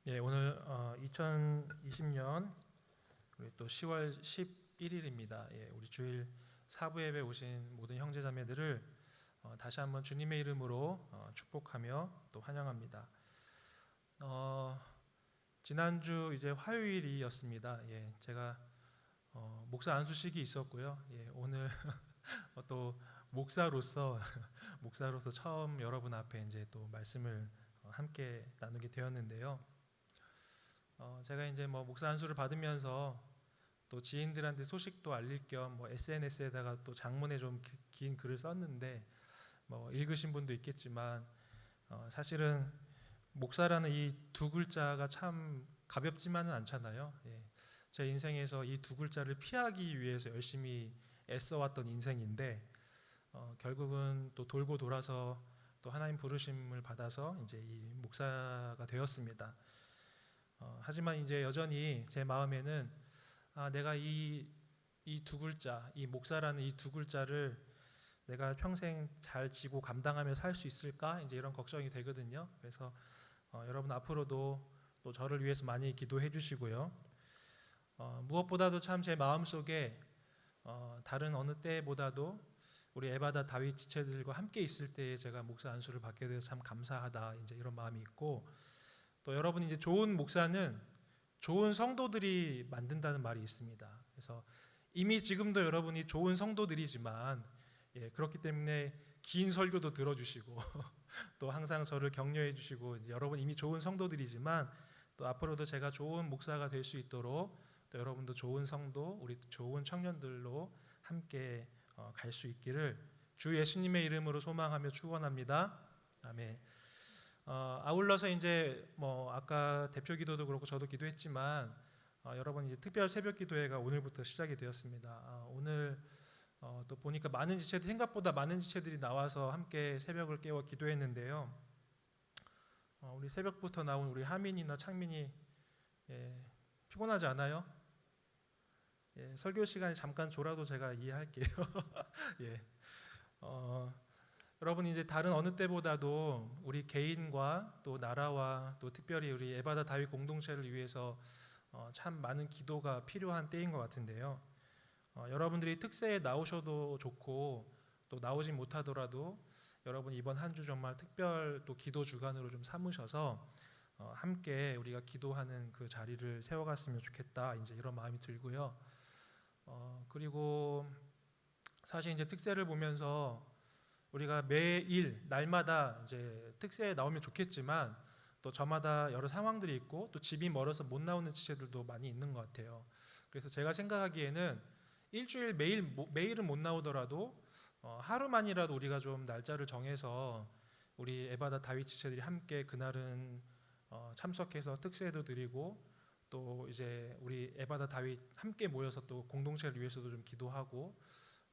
예, 오늘 2020년 우리 또 10월 11일입니다. 예, 우리 주일 사부 예배 오신 모든 형제자매들을 다시 한번 주님의 이름으로 축복하며 또 환영합니다. 지난주 이제 화요일이었습니다. 예, 제가 목사 안수식이 있었고요. 예, 오늘 또 목사로서 처음 여러분 앞에 이제 또 말씀을 함께 나누게 되었는데요. 제가 이제 목사 안수를 받으면서 또 지인들한테 소식도 알릴 겸 SNS에다가 또 장문에 좀 긴 글을 썼는데 읽으신 분도 있겠지만 사실은 목사라는 이 두 글자가 참 가볍지만은 않잖아요. 예. 제 인생에서 이 두 글자를 피하기 위해서 열심히 애써왔던 인생인데 결국은 또 돌고 돌아서 또 하나님 부르심을 받아서 이제 이 목사가 되었습니다. 하지만 이제 여전히 제 마음에는 내가 이 두 글자, 이 목사라는 이 두 글자를 내가 평생 잘 지고 감당하며 살 수 있을까? 이제 이런 걱정이 되거든요. 그래서 여러분 앞으로도 또 저를 위해서 많이 기도해 주시고요. 무엇보다도 참 제 마음속에 다른 어느 때보다도 우리 에바다 다윗 지체들과 함께 있을 때에 제가 목사 안수를 받게 돼서 참 감사하다, 이제 이런 마음이 있고, 또 여러분이 이제 좋은 목사는 좋은 성도들이 만든다는 말이 있습니다. 그래서 이미 지금도 여러분이 좋은 성도들이지만 그렇기 때문에 긴 설교도 들어주시고 또 항상 저를 격려해 주시고, 이제 여러분 이미 좋은 성도들이지만 또 앞으로도 제가 좋은 목사가 될 수 있도록 또 여러분도 좋은 성도, 우리 좋은 청년들로 함께 갈 수 있기를 주 예수님의 이름으로 소망하며 축원합니다. 아멘. 아울러서 이제 아까 대표 기도도 그렇고 저도 기도했지만 여러분 이제 특별 새벽 기도회가 오늘부터 시작이 되었습니다. 오늘 또 보니까 많은 지체들, 생각보다 많은 지체들이 나와서 함께 새벽을 깨워 기도했는데요. 우리 새벽부터 나온 우리 하민이나 창민이 피곤하지 않아요? 설교 시간에 잠깐 졸아도 제가 이해할게요. 예. 여러분 이제 다른 어느 때보다도 우리 개인과 또 나라와 또 특별히 우리 에바다 다윗 공동체를 위해서 참 많은 기도가 필요한 때인 것 같은데요. 여러분들이 특세에 나오셔도 좋고 또 나오지 못하더라도 여러분 이번 한 주 정말 특별 또 기도 주간으로 좀 삼으셔서 함께 우리가 기도하는 그 자리를 세워갔으면 좋겠다, 이제 이런 마음이 들고요. 그리고 사실 이제 특세를 보면서 우리가 매일 날마다 이제 특세에 나오면 좋겠지만 또 저마다 여러 상황들이 있고 또 집이 멀어서 못 나오는 지체들도 많이 있는 것 같아요. 그래서 제가 생각하기에는 일주일 매일은 못 나오더라도 하루만이라도 우리가 좀 날짜를 정해서 우리 에바다 다윗 지체들이 함께 그날은 참석해서 특세도 드리고 또 이제 우리 에바다 다윗 함께 모여서 또 공동체를 위해서도 좀 기도하고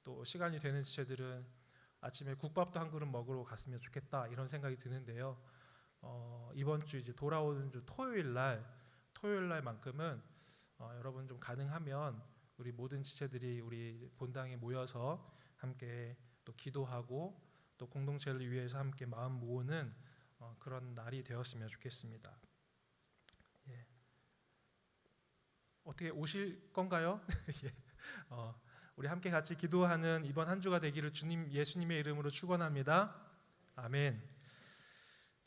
또 시간이 되는 지체들은 아침에 국밥도 한 그릇 먹으러 갔으면 좋겠다, 이런 생각이 드는데요. 이번 주 이제 돌아오는 주 토요일 날만큼은 여러분 좀 가능하면 우리 모든 지체들이 우리 본당에 모여서 함께 또 기도하고 또 공동체를 위해서 함께 마음 모으는 그런 날이 되었으면 좋겠습니다. 예. 어떻게 오실 건가요? 예. 우리 함께 같이 기도하는 이번 한 주가 되기를 주님 예수님의 이름으로 축원합니다. 아멘.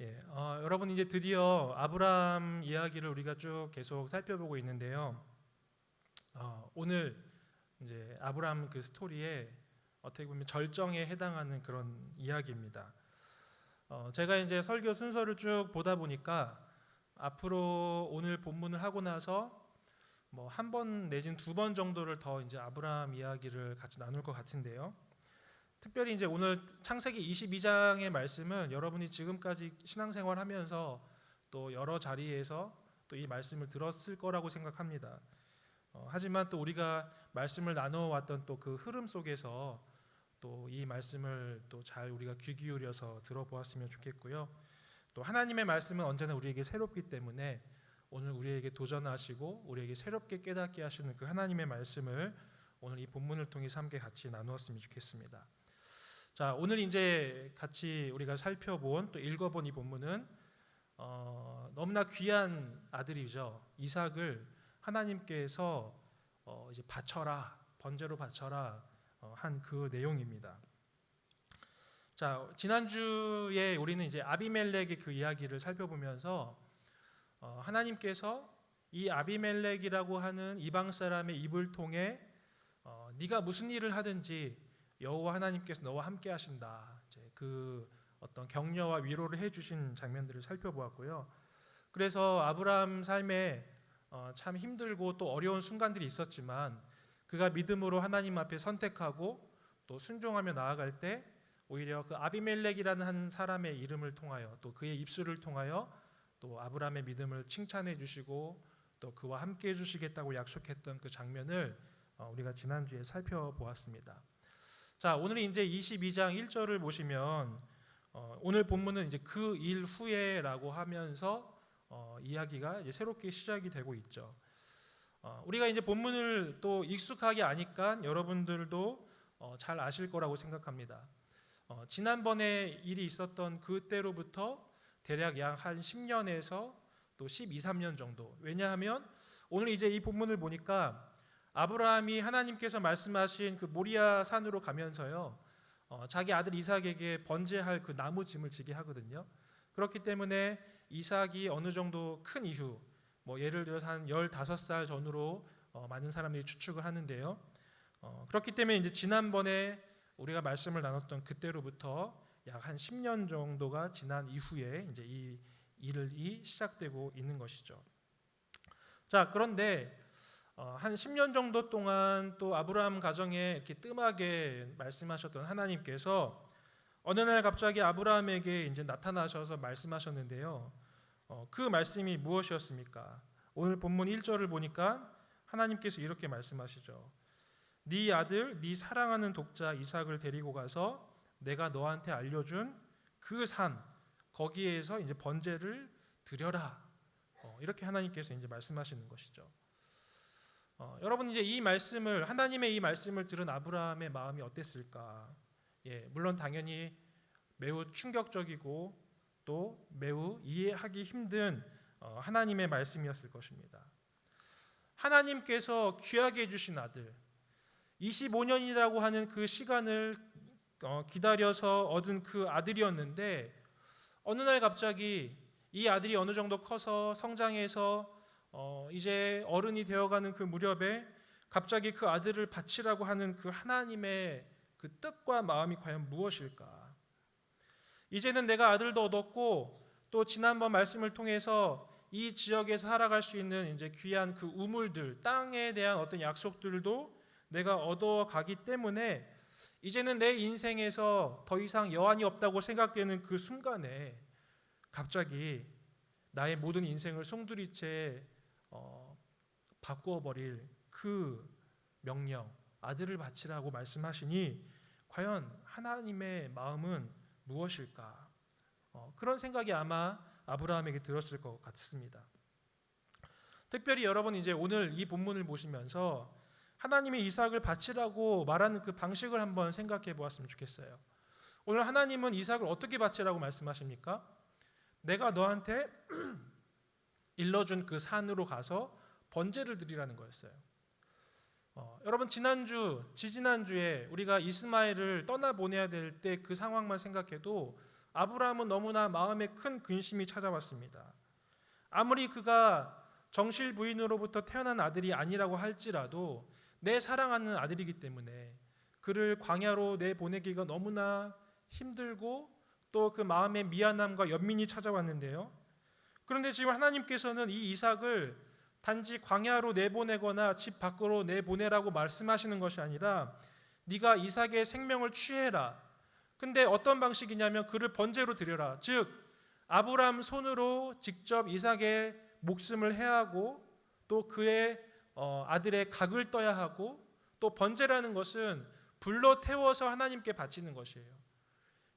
예, 여러분 이제 드디어 아브라함 이야기를 우리가 쭉 계속 살펴보고 있는데요. 오늘 이제 아브라함 그 스토리에 어떻게 보면 절정에 해당하는 그런 이야기입니다. 제가 이제 설교 순서를 쭉 보다 보니까 앞으로 오늘 본문을 하고 나서 한 번 내지는 두 번 정도를 더 이제 아브라함 이야기를 같이 나눌 것 같은데요. 특별히 이제 오늘 창세기 22장의 말씀은 여러분이 지금까지 신앙생활하면서 또 여러 자리에서 또 이 말씀을 들었을 거라고 생각합니다. 하지만 또 우리가 말씀을 나눠왔던 또 그 흐름 속에서 또 이 말씀을 또 잘 우리가 귀 기울여서 들어보았으면 좋겠고요. 또 하나님의 말씀은 언제나 우리에게 새롭기 때문에 오늘 우리에게 도전하시고 우리에게 새롭게 깨닫게 하시는 그 하나님의 말씀을 오늘 이 본문을 통해서 함께 같이 나누었으면 좋겠습니다. 자, 오늘 이제 같이 우리가 살펴본 또 읽어본 이 본문은 너무나 귀한 아들이죠. 이삭을 하나님께서 이제 바쳐라, 번제로 바쳐라 한 그 내용입니다. 자, 지난주에 우리는 이제 아비멜렉의 그 이야기를 살펴보면서 하나님께서 이 아비멜렉이라고 하는 이방 사람의 입을 통해 네가 무슨 일을 하든지 여호와 하나님께서 너와 함께 하신다. 이제 그 어떤 격려와 위로를 해주신 장면들을 살펴보았고요. 그래서 아브라함 삶에 참 힘들고 또 어려운 순간들이 있었지만 그가 믿음으로 하나님 앞에 선택하고 또 순종하며 나아갈 때 오히려 그 아비멜렉이라는 한 사람의 이름을 통하여 또 그의 입술을 통하여 또 아브라함의 믿음을 칭찬해 주시고 또 그와 함께 해 주시겠다고 약속했던 그 장면을 우리가 지난주에 살펴보았습니다. 자, 오늘은 이제 22장 1절을 보시면 오늘 본문은 이제 그 일 후에라고 하면서 이야기가 이제 새롭게 시작이 되고 있죠. 우리가 이제 본문을 또 익숙하게 아니까 여러분들도 잘 아실 거라고 생각합니다. 지난번에 일이 있었던 그때로부터 대략 약 한 10년에서 또 12, 13년 정도. 왜냐하면 오늘 이제 이 본문을 보니까 아브라함이 하나님께서 말씀하신 그 모리아 산으로 가면서요, 자기 아들 이삭에게 번제할 그 나무 짐을 지게 하거든요. 그렇기 때문에 이삭이 어느 정도 큰 이후, 뭐 예를 들어서 한 15살 전후로 많은 사람들이 추측을 하는데요. 그렇기 때문에 이제 지난번에 우리가 말씀을 나눴던 그때로부터 약 한 10년 정도가 지난 이후에 이제 이 일이 시작되고 있는 것이죠. 자, 그런데 한 10년 정도 동안 또 아브라함 가정에 이렇게 뜸하게 말씀하셨던 하나님께서 어느 날 갑자기 아브라함에게 이제 나타나셔서 말씀하셨는데요. 그 말씀이 무엇이었습니까? 오늘 본문 1절을 보니까 하나님께서 이렇게 말씀하시죠. 네 아들, 네 사랑하는 독자 이삭을 데리고 가서 내가 너한테 알려준 그 산 거기에서 이제 번제를 드려라. 이렇게 하나님께서 이제 말씀하시는 것이죠. 여러분 이제 이 말씀을 하나님의 이 말씀을 들은 아브라함의 마음이 어땠을까? 물론 당연히 매우 충격적이고 또 매우 이해하기 힘든 하나님의 말씀이었을 것입니다. 하나님께서 귀하게 해주신 아들, 25년이라고 하는 그 시간을 기다려서 얻은 그 아들이었는데 어느 날 갑자기 이 아들이 어느 정도 커서 성장해서 이제 어른이 되어가는 그 무렵에 갑자기 그 아들을 바치라고 하는 그 하나님의 그 뜻과 마음이 과연 무엇일까? 이제는 내가 아들도 얻었고 또 지난번 말씀을 통해서 이 지역에서 살아갈 수 있는 이제 귀한 그 우물들, 땅에 대한 어떤 약속들도 내가 얻어가기 때문에 이제는 내 인생에서 더 이상 여한이 없다고 생각되는 그 순간에 갑자기 나의 모든 인생을 송두리째 바꾸어 버릴 그 명령, 아들을 바치라고 말씀하시니 과연 하나님의 마음은 무엇일까? 그런 생각이 아마 아브라함에게 들었을 것 같습니다. 특별히 여러분 이제 오늘 이 본문을 보시면서 하나님이 이삭을 바치라고 말하는 그 방식을 한번 생각해 보았으면 좋겠어요. 오늘 하나님은 이삭을 어떻게 바치라고 말씀하십니까? 내가 너한테 일러준 그 산으로 가서 번제를 드리라는 거였어요. 여러분 지지난주에 우리가 이스마엘을 떠나보내야 될 때 그 상황만 생각해도 아브라함은 너무나 마음에 큰 근심이 찾아왔습니다. 아무리 그가 정실 부인으로부터 태어난 아들이 아니라고 할지라도 내 사랑하는 아들이기 때문에 그를 광야로 내보내기가 너무나 힘들고 또 그 마음의 미안함과 연민이 찾아왔는데요. 그런데 지금 하나님께서는 이 이삭을 단지 광야로 내보내거나 집 밖으로 내보내라고 말씀하시는 것이 아니라 네가 이삭의 생명을 취해라. 근데 어떤 방식이냐면 그를 번제로 드려라. 즉 아브라함 손으로 직접 이삭의 목숨을 해하고 또 그의 아들의 각을 떠야 하고 또 번제라는 것은 불로 태워서 하나님께 바치는 것이에요.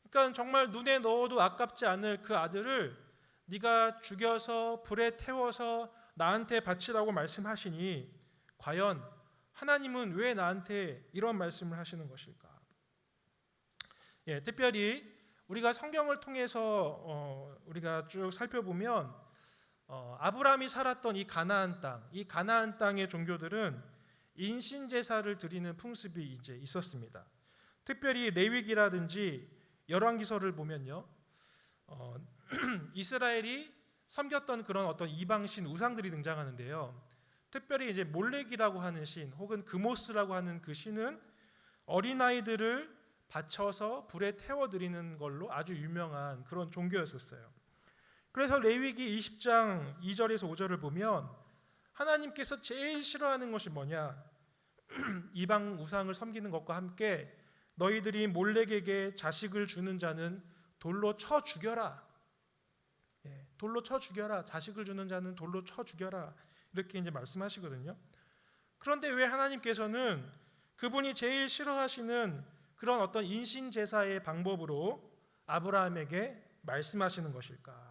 그러니까 정말 눈에 넣어도 아깝지 않을 그 아들을 네가 죽여서 불에 태워서 나한테 바치라고 말씀하시니 과연 하나님은 왜 나한테 이런 말씀을 하시는 것일까? 특별히 우리가 성경을 통해서 우리가 쭉 살펴보면 아브라함이 살았던 이 가나안 땅의 종교들은 인신 제사를 드리는 풍습이 이제 있었습니다. 특별히 레위기라든지 열왕기서를 보면요, 이스라엘이 섬겼던 그런 어떤 이방신 우상들이 등장하는데요. 특별히 이제 몰렉이라고 하는 신 혹은 그모스라고 하는 그 신은 어린아이들을 바쳐서 불에 태워드리는 걸로 아주 유명한 그런 종교였었어요. 그래서 레위기 20장 2절에서 5절을 보면 하나님께서 제일 싫어하는 것이 뭐냐? 이방 우상을 섬기는 것과 함께 너희들이 몰렉에게 자식을 주는 자는 돌로 쳐 죽여라. 돌로 쳐 죽여라. 자식을 주는 자는 돌로 쳐 죽여라. 이렇게 이제 말씀하시거든요. 그런데 왜 하나님께서는 그분이 제일 싫어하시는 그런 어떤 인신 제사의 방법으로 아브라함에게 말씀하시는 것일까?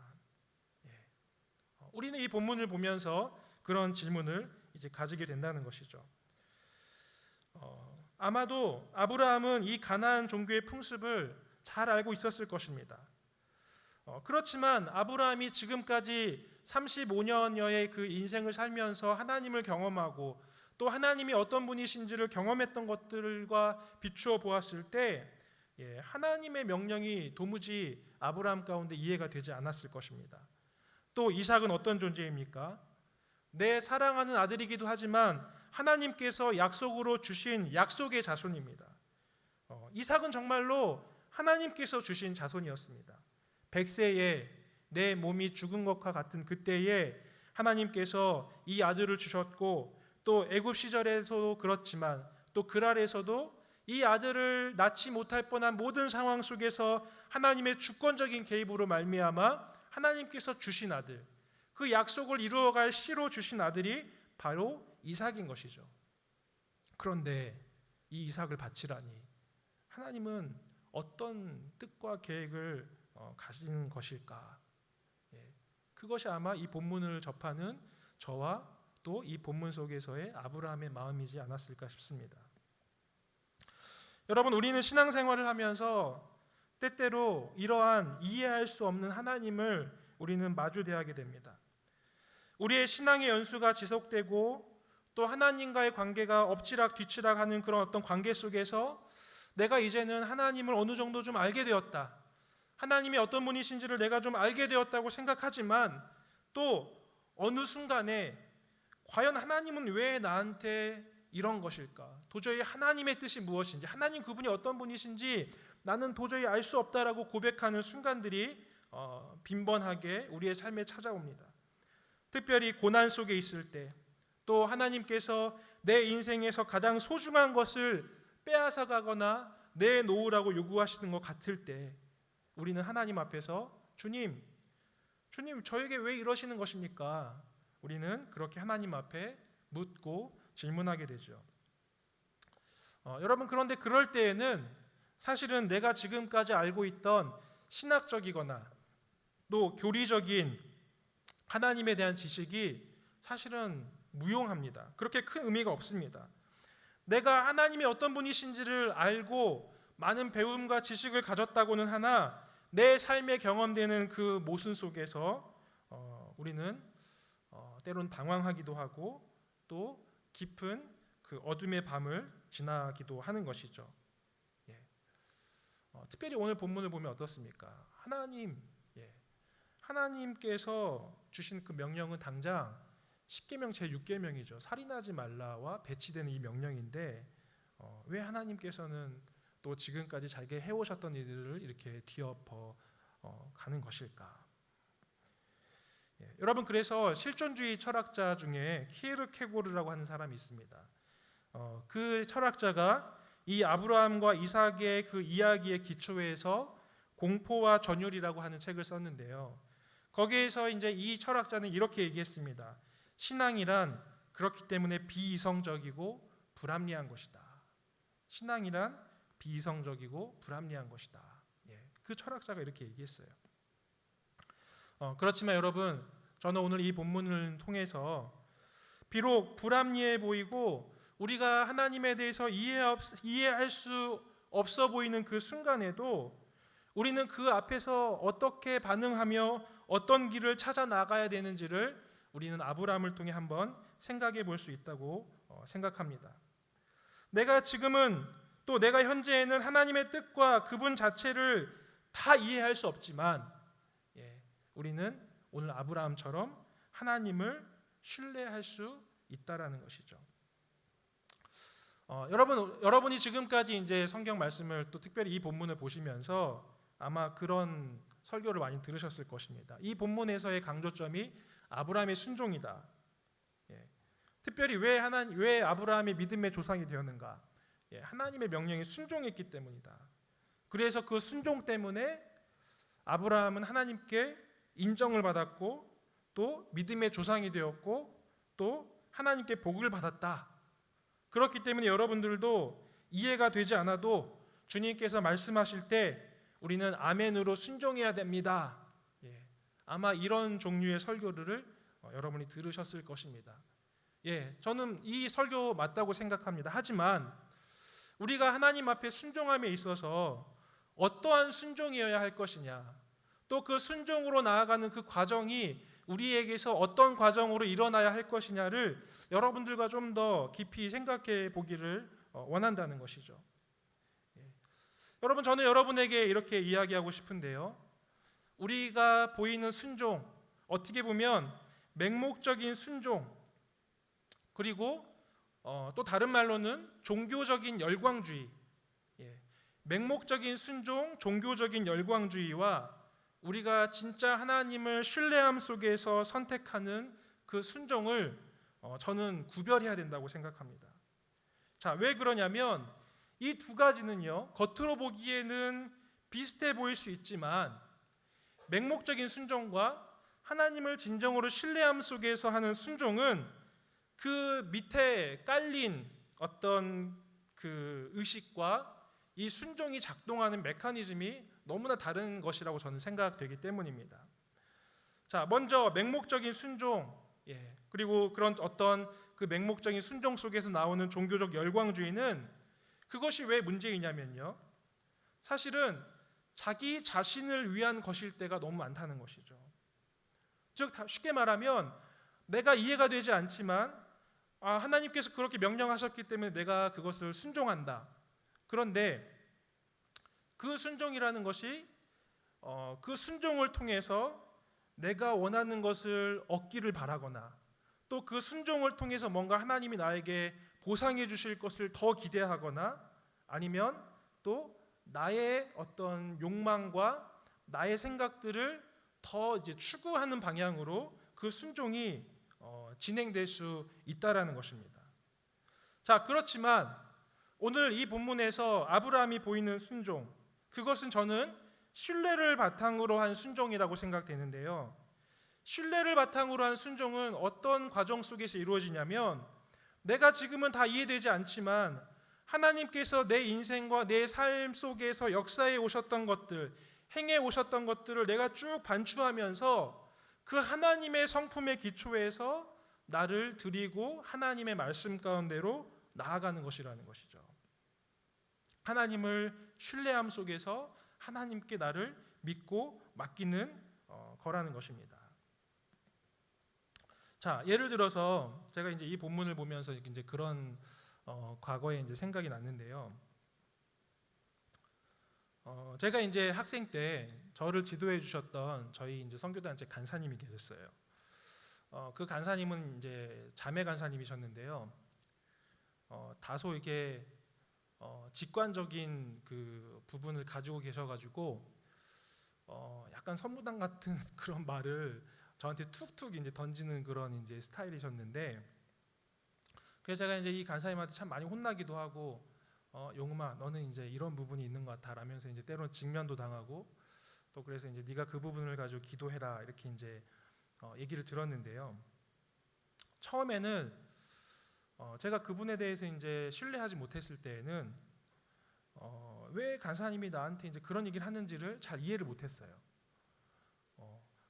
우리는 이 본문을 보면서 그런 질문을 이제 가지게 된다는 것이죠. 아마도 아브라함은 이 가나안 종교의 풍습을 잘 알고 있었을 것입니다. 그렇지만 아브라함이 지금까지 35년여의 그 인생을 살면서 하나님을 경험하고 또 하나님이 어떤 분이신지를 경험했던 것들과 비추어 보았을 때 하나님의 명령이 도무지 아브라함 가운데 이해가 되지 않았을 것입니다. 또 이삭은 어떤 존재입니까? 내 사랑하는 아들이기도 하지만 하나님께서 약속으로 주신 약속의 자손입니다. 이삭은 정말로 하나님께서 주신 자손이었습니다. 100세에 내 몸이 죽은 것과 같은 그때에 하나님께서 이 아들을 주셨고 또 애굽 시절에서도 그렇지만 또 그랄에서도 이 아들을 낳지 못할 뻔한 모든 상황 속에서 하나님의 주권적인 개입으로 말미암아 하나님께서 주신 아들, 그 약속을 이루어갈 씨로 주신 아들이 바로 이삭인 것이죠. 그런데 이 이삭을 바치라니 하나님은 어떤 뜻과 계획을 가진 것일까? 그것이 아마 이 본문을 접하는 저와 또 이 본문 속에서의 아브라함의 마음이지 않았을까 싶습니다. 여러분, 우리는 신앙생활을 하면서 때때로 이러한 이해할 수 없는 하나님을 우리는 마주대하게 됩니다. 우리의 신앙의 연수가 지속되고 또 하나님과의 관계가 엎치락 뒤치락 하는 그런 어떤 관계 속에서 내가 이제는 하나님을 어느 정도 좀 알게 되었다. 하나님이 어떤 분이신지를 내가 좀 알게 되었다고 생각하지만 또 어느 순간에 과연 하나님은 왜 나한테 이런 것일까? 도저히 하나님의 뜻이 무엇인지, 하나님 그분이 어떤 분이신지 나는 도저히 알 수 없다라고 고백하는 순간들이 빈번하게 우리의 삶에 찾아옵니다. 특별히 고난 속에 있을 때, 또 하나님께서 내 인생에서 가장 소중한 것을 빼앗아 가거나 내놓으라고 요구하시는 것 같을 때 우리는 하나님 앞에서 주님 저에게 왜 이러시는 것입니까? 우리는 그렇게 하나님 앞에 묻고 질문하게 되죠. 여러분, 그런데 그럴 때에는 사실은 내가 지금까지 알고 있던 신학적이거나 또 교리적인 하나님에 대한 지식이 사실은 무용합니다. 그렇게 큰 의미가 없습니다. 내가 하나님이 어떤 분이신지를 알고 많은 배움과 지식을 가졌다고는 하나 내 삶에 경험되는 그 모순 속에서 우리는 때론 방황하기도 하고 또 깊은 그 어둠의 밤을 지나기도 하는 것이죠. 특별히 오늘 본문을 보면 어떻습니까? 하나님께서 주신 그 명령은 당장 10계명 제6계명이죠. 살인하지 말라와 배치되는 이 명령인데 왜 하나님께서는 또 지금까지 자기가 해오셨던 일들을 이렇게 뒤엎어 가는 것일까? 여러분, 그래서 실존주의 철학자 중에 키에르케고르라고 하는 사람이 있습니다. 그 철학자가 이 아브라함과 이삭의 그 이야기의 기초에서 공포와 전율이라고 하는 책을 썼는데요. 거기에서 이제 이 철학자는 이렇게 얘기했습니다. 신앙이란 그렇기 때문에 비이성적이고 불합리한 것이다. 신앙이란 비이성적이고 불합리한 것이다. 그 철학자가 이렇게 얘기했어요. 그렇지만 여러분, 저는 오늘 이 본문을 통해서 비록 불합리해 보이고 우리가 하나님에 대해서 이해할 수 없어 보이는 그 순간에도 우리는 그 앞에서 어떻게 반응하며 어떤 길을 찾아 나가야 되는지를 우리는 아브라함을 통해 한번 생각해 볼 수 있다고 생각합니다. 내가 지금은 또 내가 현재에는 하나님의 뜻과 그분 자체를 다 이해할 수 없지만 우리는 오늘 아브라함처럼 하나님을 신뢰할 수 있다라는 것이죠. 여러분이 지금까지 이제 성경 말씀을 또 특별히 이 본문을 보시면서 아마 그런 설교를 많이 들으셨을 것입니다. 이 본문에서의 강조점이 아브라함의 순종이다. 특별히 왜 아브라함이 믿음의 조상이 되었는가? 하나님의 명령에 순종했기 때문이다. 그래서 그 순종 때문에 아브라함은 하나님께 인정을 받았고 또 믿음의 조상이 되었고 또 하나님께 복을 받았다. 그렇기 때문에 여러분들도 이해가 되지 않아도 주님께서 말씀하실 때 우리는 아멘으로 순종해야 됩니다. 아마 이런 종류의 설교를 여러분이 들으셨을 것입니다. 저는 이 설교 맞다고 생각합니다. 하지만 우리가 하나님 앞에 순종함에 있어서 어떠한 순종이어야 할 것이냐, 또 그 순종으로 나아가는 그 과정이 우리에게서 어떤 과정으로 일어나야 할 것이냐를 여러분들과 좀 더 깊이 생각해 보기를 원한다는 것이죠. 여러분, 저는 여러분에게 이렇게 이야기하고 싶은데요. 우리가 보이는 순종, 어떻게 보면 맹목적인 순종, 그리고 또 다른 말로는 종교적인 열광주의, 맹목적인 순종, 종교적인 열광주의와 우리가 진짜 하나님을 신뢰함 속에서 선택하는 그 순종을 저는 구별해야 된다고 생각합니다. 자, 왜 그러냐면 이 두 가지는요, 겉으로 보기에는 비슷해 보일 수 있지만 맹목적인 순종과 하나님을 진정으로 신뢰함 속에서 하는 순종은 그 밑에 깔린 어떤 그 의식과 이 순종이 작동하는 메커니즘이 너무나 다른 것이라고 저는 생각되기 때문입니다. 자, 먼저 맹목적인 순종, 그리고 그런 어떤 그 맹목적인 순종 속에서 나오는 종교적 열광주의는 그것이 왜 문제이냐면요, 사실은 자기 자신을 위한 것일 때가 너무 많다는 것이죠. 즉 쉽게 말하면 내가 이해가 되지 않지만 하나님께서 그렇게 명령하셨기 때문에 내가 그것을 순종한다. 그런데 그 순종이라는 것이 그 순종을 통해서 내가 원하는 것을 얻기를 바라거나 또 그 순종을 통해서 뭔가 하나님이 나에게 보상해 주실 것을 더 기대하거나 아니면 또 나의 어떤 욕망과 나의 생각들을 더 이제 추구하는 방향으로 그 순종이 진행될 수 있다라는 것입니다. 자, 그렇지만 오늘 이 본문에서 아브라함이 보이는 순종, 그것은 저는 신뢰를 바탕으로 한 순종이라고 생각되는데요. 신뢰를 바탕으로 한 순종은 어떤 과정 속에서 이루어지냐면 내가 지금은 다 이해되지 않지만 하나님께서 내 인생과 내 삶 속에서 역사해 오셨던 것들, 행해 오셨던 것들을 내가 쭉 반추하면서 그 하나님의 성품의 기초에서 나를 드리고 하나님의 말씀 가운데로 나아가는 것이라는 것이죠. 하나님을 신뢰함 속에서 하나님께 나를 믿고 맡기는 거라는 것입니다. 자, 예를 들어서 제가 이제 이 본문을 보면서 이제 그런 과거에 이제 생각이 났는데요. 제가 이제 학생 때 저를 지도해 주셨던 저희 이제 선교단체 간사님이 계셨어요. 그 간사님은 이제 자매 간사님이셨는데요. 다소 이게 직관적인 그 부분을 가지고 계셔가지고 약간 선무당 같은 그런 말을 저한테 툭툭 이제 던지는 그런 이제 스타일이셨는데, 그래서 제가 이제 이 간사님한테 참 많이 혼나기도 하고, 용음아, 너는 이제 이런 부분이 있는 것 같아라면서 이제 때로는 직면도 당하고, 또 그래서 이제 네가 그 부분을 가지고 기도해라 이렇게 이제 얘기를 들었는데요. 처음에는 제가 그분에 대해서 이제 신뢰하지 못했을 때에는 왜 간사님이 나한테 이제 그런 얘기를 하는지를 잘 이해를 못했어요.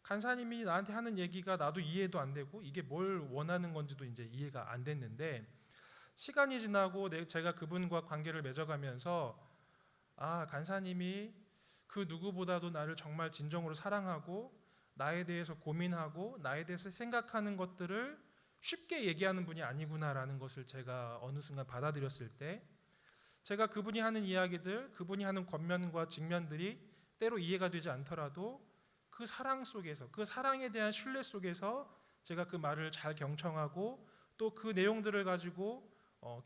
간사님이 나한테 하는 얘기가 나도 이해도 안 되고 이게 뭘 원하는 건지도 이제 이해가 안 됐는데, 시간이 지나고 제가 그분과 관계를 맺어가면서 간사님이 그 누구보다도 나를 정말 진정으로 사랑하고 나에 대해서 고민하고 나에 대해서 생각하는 것들을 쉽게 얘기하는 분이 아니구나라는 것을 제가 어느 순간 받아들였을 때, 제가 그분이 하는 이야기들, 그분이 하는 겉면과 직면들이 때로 이해가 되지 않더라도 그 사랑 속에서, 그 사랑에 대한 신뢰 속에서 제가 그 말을 잘 경청하고 또 그 내용들을 가지고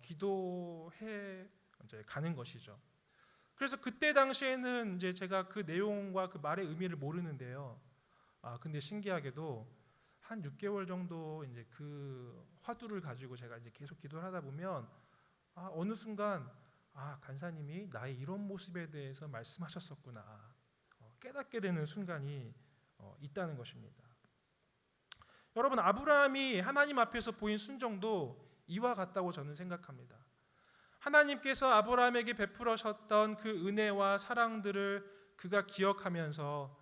기도해 이제 가는 것이죠. 그래서 그때 당시에는 이제 제가 그 내용과 그 말의 의미를 모르는데요. 근데 신기하게도 한 6개월 정도 이제 그 화두를 가지고 제가 이제 계속 기도를 하다 보면 어느 순간 간사님이 나의 이런 모습에 대해서 말씀하셨었구나 깨닫게 되는 순간이 있다는 것입니다. 여러분, 아브라함이 하나님 앞에서 보인 순종도 이와 같다고 저는 생각합니다. 하나님께서 아브라함에게 베풀으셨던 그 은혜와 사랑들을 그가 기억하면서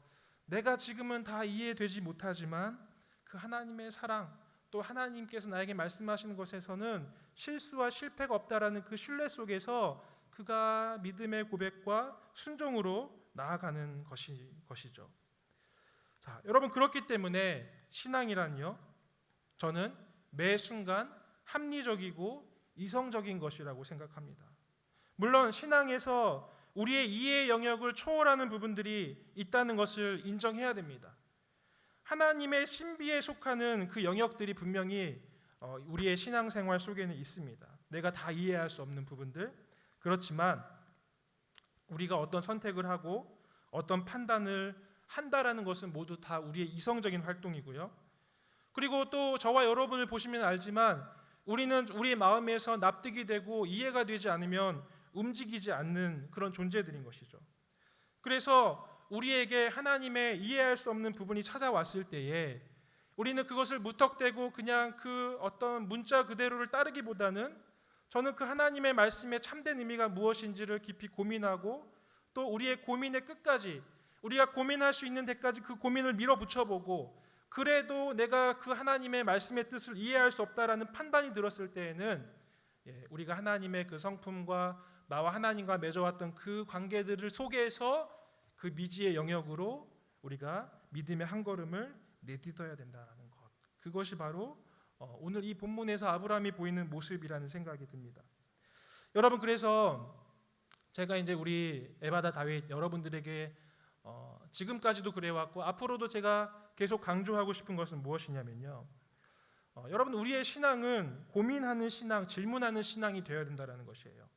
내가 지금은 다 이해되지 못하지만 그 하나님의 사랑, 또 하나님께서 나에게 말씀하시는 것에서는 실수와 실패가 없다라는 그 신뢰 속에서 그가 믿음의 고백과 순종으로 나아가는 것이죠. 자, 여러분, 그렇기 때문에 신앙이란요, 저는 매 순간 합리적이고 이성적인 것이라고 생각합니다. 물론 신앙에서 우리의 이해의 영역을 초월하는 부분들이 있다는 것을 인정해야 됩니다. 하나님의 신비에 속하는 그 영역들이 분명히 우리의 신앙생활 속에는 있습니다. 내가 다 이해할 수 없는 부분들. 그렇지만 우리가 어떤 선택을 하고 어떤 판단을 한다라는 것은 모두 다 우리의 이성적인 활동이고요. 그리고 또 저와 여러분을 보시면 알지만 우리는 우리의 마음에서 납득이 되고 이해가 되지 않으면 움직이지 않는 그런 존재들인 것이죠. 그래서 우리에게 하나님의 이해할 수 없는 부분이 찾아왔을 때에 우리는 그것을 무턱대고 그냥 그 어떤 문자 그대로를 따르기보다는 저는 그 하나님의 말씀의 참된 의미가 무엇인지를 깊이 고민하고 또 우리의 고민의 끝까지, 우리가 고민할 수 있는 데까지 그 고민을 밀어붙여보고 그래도 내가 그 하나님의 말씀의 뜻을 이해할 수 없다라는 판단이 들었을 때에는 우리가 하나님의 그 성품과 나와 하나님과 맺어왔던 그 관계들을 속에서 그 미지의 영역으로 우리가 믿음의 한 걸음을 내딛어야 된다는 것, 그것이 바로 오늘 이 본문에서 아브라함이 보이는 모습이라는 생각이 듭니다. 여러분, 그래서 제가 이제 우리 에바다 다윗 여러분들에게 지금까지도 그래왔고 앞으로도 제가 계속 강조하고 싶은 것은 무엇이냐면요, 여러분, 우리의 신앙은 고민하는 신앙, 질문하는 신앙이 되어야 된다는 것이에요.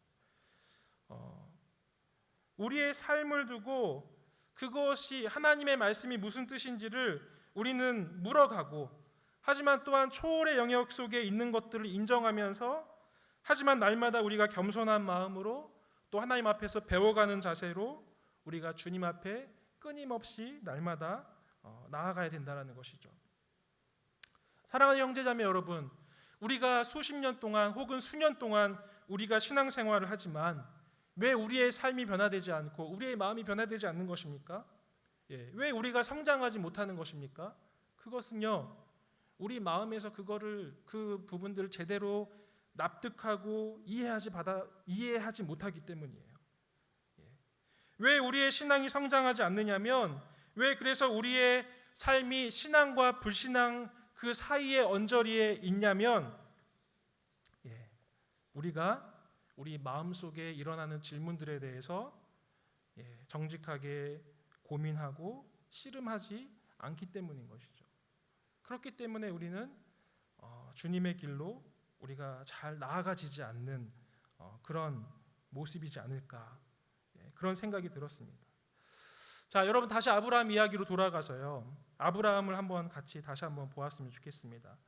우리의 삶을 두고 그것이 하나님의 말씀이 무슨 뜻인지를 우리는 물어가고, 하지만 또한 초월의 영역 속에 있는 것들을 인정하면서, 하지만 날마다 우리가 겸손한 마음으로 또 하나님 앞에서 배워가는 자세로 우리가 주님 앞에 끊임없이 날마다 나아가야 된다는 것이죠. 사랑하는 형제자매 여러분, 우리가 수십 년 동안 혹은 수년 동안 우리가 신앙생활을 하지만 왜 우리의 삶이 변화되지 않고 우리의 마음이 변화되지 않는 것입니까? 왜 우리가 성장하지 못하는 것입니까? 그것은요, 우리 마음에서 그 부분들을 제대로 납득하고 이해하지 못하기 때문이에요. 왜 우리의 신앙이 성장하지 않느냐면, 왜 그래서 우리의 삶이 신앙과 불신앙 그 사이의 언저리에 있냐면, 우리가 우리 마음속에 일어나는 질문들에 대해서 정직하게 고민하고 씨름하지 않기 때문인 것이죠. 그렇기 때문에 우리는 주님의 길로 우리가 잘 나아가지지 않는 그런 모습이지 않을까, 그런 생각이 들었습니다. 자, 여러분, 다시 아브라함 이야기로 돌아가서요, 아브라함을 다시 한번 보았으면 좋겠습니다.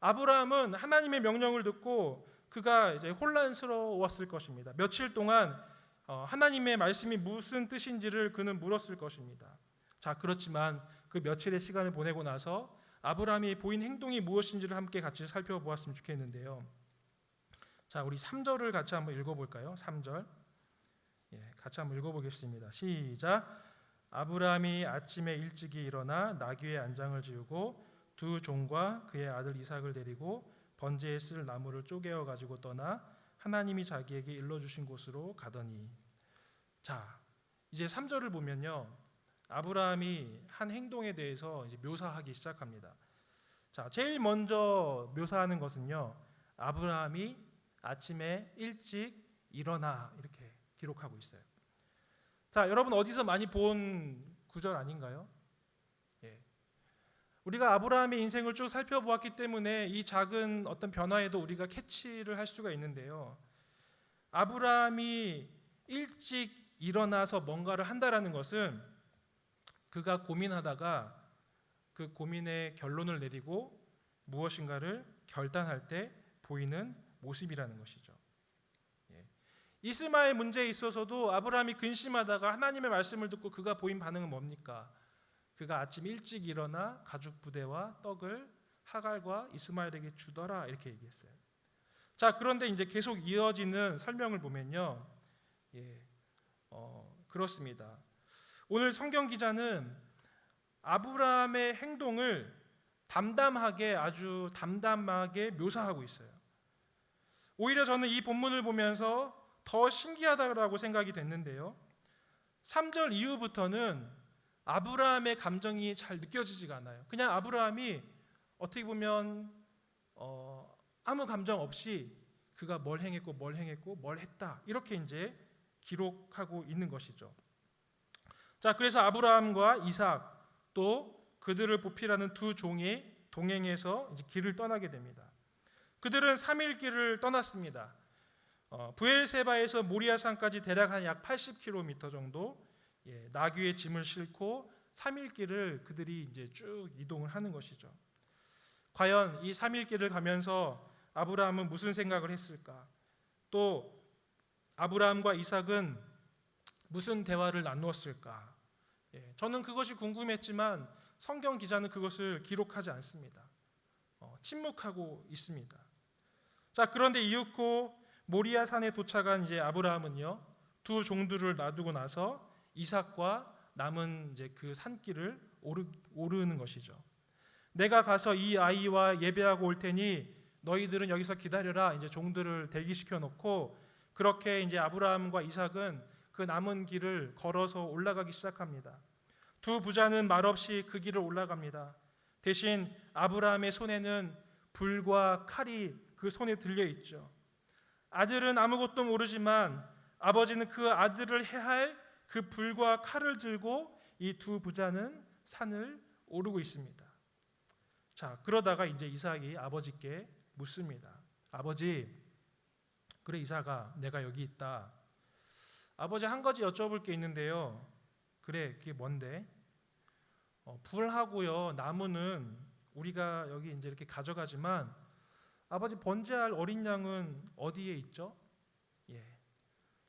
아브라함은 하나님의 명령을 듣고 그가 이제 혼란스러웠을 것입니다. 며칠 동안 하나님의 말씀이 무슨 뜻인지를 그는 물었을 것입니다. 자, 그렇지만 그 며칠의 시간을 보내고 나서 아브라함이 보인 행동이 무엇인지를 함께 같이 살펴보았으면 좋겠는데요. 자, 우리 3절을 같이 한번 읽어볼까요? 3절 같이 한번 읽어보겠습니다. 시작. 아브라함이 아침에 일찍이 일어나 나귀의 안장을 지우고 두 종과 그의 아들 이삭을 데리고 번제에 쓸 나무를 쪼개어 가지고 떠나 하나님이 자기에게 일러주신 곳으로 가더니. 자, 이제 3절을 보면요, 아브라함이 한 행동에 대해서 이제 묘사하기 시작합니다. 자, 제일 먼저 묘사하는 것은요, 아브라함이 아침에 일찍 일어나 이렇게 기록하고 있어요. 자, 여러분 어디서 많이 본 구절 아닌가요? 예. 우리가 아브라함의 인생을 쭉 살펴보았기 때문에 이 작은 어떤 변화에도 우리가 캐치를 할 수가 있는데요. 아브라함이 일찍 일어나서 뭔가를 한다라는 것은 그가 고민하다가 그 고민의 결론을 내리고 무엇인가를 결단할 때 보이는 모습이라는 것이죠. 이스마엘 문제에 있어서도 아브라함이 근심하다가 하나님의 말씀을 듣고 그가 보인 반응은 뭡니까? 그가 아침 일찍 일어나 가죽 부대와 떡을 하갈과 이스마엘에게 주더라 이렇게 얘기했어요. 자, 그런데 이제 계속 이어지는 설명을 보면요, 그렇습니다. 오늘 성경 기자는 아브라함의 행동을 아주 담담하게 묘사하고 있어요. 오히려 저는 이 본문을 보면서 더 신기하다고 생각이 됐는데요. 3절 이후부터는 아브라함의 감정이 잘 느껴지지가 않아요. 그냥 아브라함이 어떻게 보면 아무 감정 없이 그가 뭘 행했고 뭘 했다 이렇게 이제 기록하고 있는 것이죠. 자, 그래서 아브라함과 이삭 또 그들을 보필하는 두 종이 동행해서 이제 길을 떠나게 됩니다. 그들은 3일 길을 떠났습니다. 브엘세바에서 모리아산까지 대략 한 약 80km 정도 나귀의 짐을 싣고 3일 길을 그들이 이제 쭉 이동을 하는 것이죠. 과연 이 3일 길을 가면서 아브라함은 무슨 생각을 했을까? 또 아브라함과 이삭은 무슨 대화를 나누었을까? 저는 그것이 궁금했지만 성경 기자는 그것을 기록하지 않습니다. 침묵하고 있습니다. 자, 그런데 이윽고 모리아 산에 도착한 이제 아브라함은요, 두 종들을 놔두고 나서 이삭과 남은 이제 그 산길을 오르는 것이죠. 내가 가서 이 아이와 예배하고 올 테니 너희들은 여기서 기다려라. 이제 종들을 대기시켜 놓고 그렇게 이제 아브라함과 이삭은 그 남은 길을 걸어서 올라가기 시작합니다. 두 부자는 말없이 그 길을 올라갑니다. 대신 아브라함의 손에는 불과 칼이 그 손에 들려 있죠. 아들은 아무것도 모르지만 아버지는 그 아들을 해할 그 불과 칼을 들고 이 두 부자는 산을 오르고 있습니다. 자, 그러다가 이제 이삭이 아버지께 묻습니다. 아버지, 그래 이삭아, 내가 여기 있다. 아버지, 한 가지 여쭤볼 게 있는데요. 그래, 그게 뭔데? 불하고요 나무는 우리가 여기 이제 이렇게 가져가지만 아버지, 번제할 어린 양은 어디에 있죠?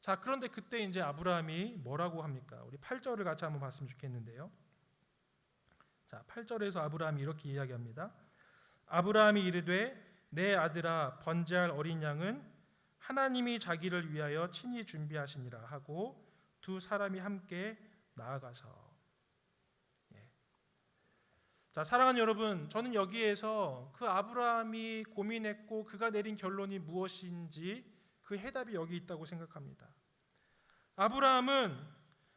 자, 그런데 그때 이제 아브라함이 뭐라고 합니까? 우리 8절을 같이 한번 봤으면 좋겠는데요. 자, 8절에서 아브라함이 이렇게 이야기합니다. 아브라함이 이르되 내 아들아, 번제할 어린 양은 하나님이 자기를 위하여 친히 준비하시니라 하고 두 사람이 함께 나아가서. 자, 사랑하는 여러분, 저는 여기에서 그 아브라함이 고민했고 그가 내린 결론이 무엇인지 그 해답이 여기 있다고 생각합니다. 아브라함은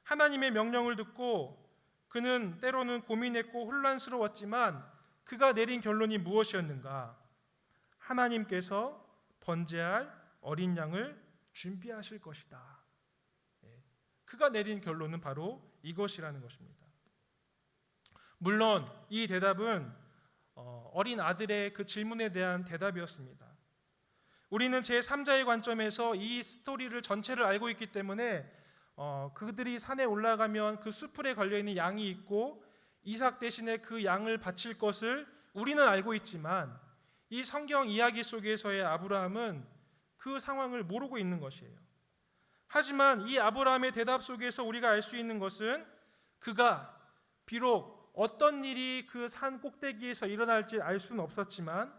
하나님의 명령을 듣고 그는 때로는 고민했고 혼란스러웠지만 그가 내린 결론이 무엇이었는가? 하나님께서 번제할 어린 양을 준비하실 것이다. 그가 내린 결론은 바로 이것이라는 것입니다. 물론 이 대답은 어린 아들의 그 질문에 대한 대답이었습니다. 우리는 제3자의 관점에서 이 스토리를 전체를 알고 있기 때문에 그들이 산에 올라가면 그 수풀에 걸려있는 양이 있고 이삭 대신에 그 양을 바칠 것을 우리는 알고 있지만 이 성경 이야기 속에서의 아브라함은 그 상황을 모르고 있는 것이에요. 하지만 이 아브라함의 대답 속에서 우리가 알 수 있는 것은 그가 비록 어떤 일이 그 산 꼭대기에서 일어날지 알 수는 없었지만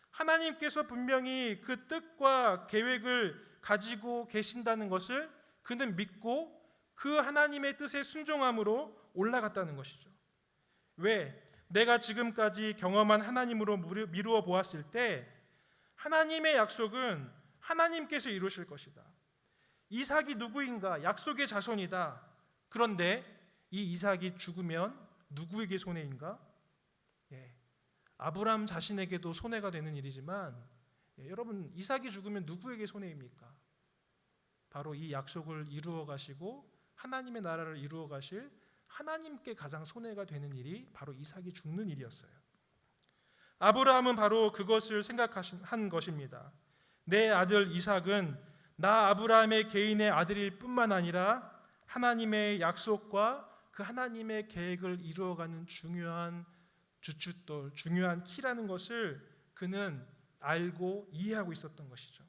하나님께서 분명히 그 뜻과 계획을 가지고 계신다는 것을 그는 믿고 그 하나님의 뜻에 순종함으로 올라갔다는 것이죠. 왜? 내가 지금까지 경험한 하나님으로 미루어 보았을 때 하나님의 약속은 하나님께서 이루실 것이다. 이삭이 누구인가? 약속의 자손이다. 그런데 이 이삭이 죽으면 누구에게 손해인가? 예, 아브라함 자신에게도 손해가 되는 일이지만 여러분, 이삭이 죽으면 누구에게 손해입니까? 바로 이 약속을 이루어 가시고 하나님의 나라를 이루어 가실 하나님께 가장 손해가 되는 일이 바로 이삭이 죽는 일이었어요. 아브라함은 바로 그것을 생각한 것입니다. 내 아들 이삭은 나 아브라함의 개인의 아들일 뿐만 아니라 하나님의 약속과 그 하나님의 계획을 이루어가는 중요한 주춧돌, 중요한 키라는 것을 그는 알고 이해하고 있었던 것이죠.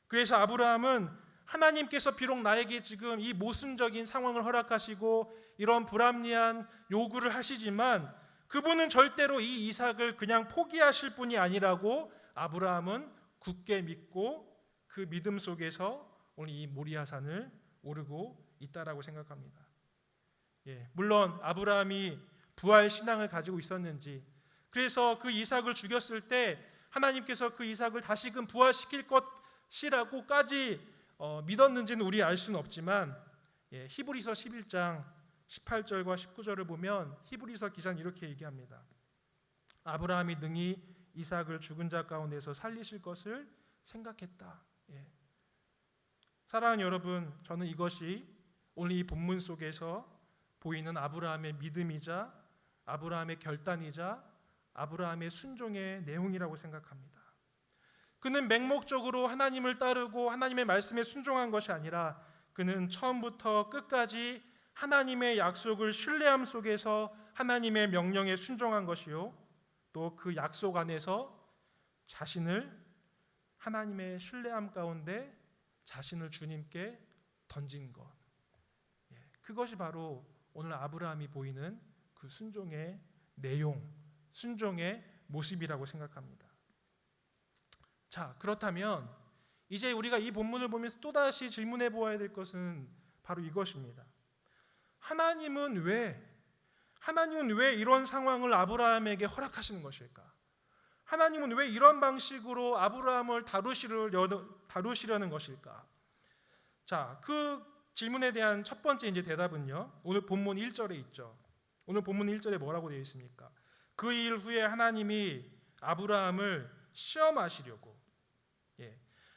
그래서 아브라함은 하나님께서 비록 나에게 지금 이 모순적인 상황을 허락하시고 이런 불합리한 요구를 하시지만 그분은 절대로 이 이삭을 그냥 포기하실 분이 아니라고 아브라함은 굳게 믿고 그 믿음 속에서 오늘 이 모리아산을 오르고 있다라고 생각합니다. 물론 아브라함이 부활 신앙을 가지고 있었는지, 그래서 그 이삭을 죽였을 때 하나님께서 그 이삭을 다시금 부활시킬 것이라고까지 믿었는지는 우리 알 수는 없지만 히브리서 11장 18절과 19절을 보면 히브리서 기자는 이렇게 얘기합니다. 아브라함이 능히 이삭을 죽은 자 가운데서 살리실 것을 생각했다. 사랑하는 여러분, 저는 이것이 오늘 이 본문 속에서 보이는 아브라함의 믿음이자 아브라함의 결단이자 아브라함의 순종의 내용이라고 생각합니다. 그는 맹목적으로 하나님을 따르고 하나님의 말씀에 순종한 것이 아니라 그는 처음부터 끝까지 하나님의 약속을 신뢰함 속에서 하나님의 명령에 순종한 것이요, 또 그 약속 안에서 자신을 하나님의 신뢰함 가운데 자신을 주님께 던진 것, 그것이 바로 오늘 아브라함이 보이는 그 순종의 내용, 순종의 모습이라고 생각합니다. 자, 그렇다면 이제 우리가 이 본문을 보면서 또다시 질문해 보아야 될 것은 바로 이것입니다. 하나님은 왜 이런 상황을 아브라함에게 허락하시는 것일까? 하나님은 왜 이런 방식으로 아브라함을 다루시려는 것일까? 자, 그 질문에 대한 첫 번째 대답은요, 오늘 본문 1절에 있죠. 오늘 본문 1절에 뭐라고 되어 있습니까? 그 일 후에 하나님이 아브라함을 시험하시려고,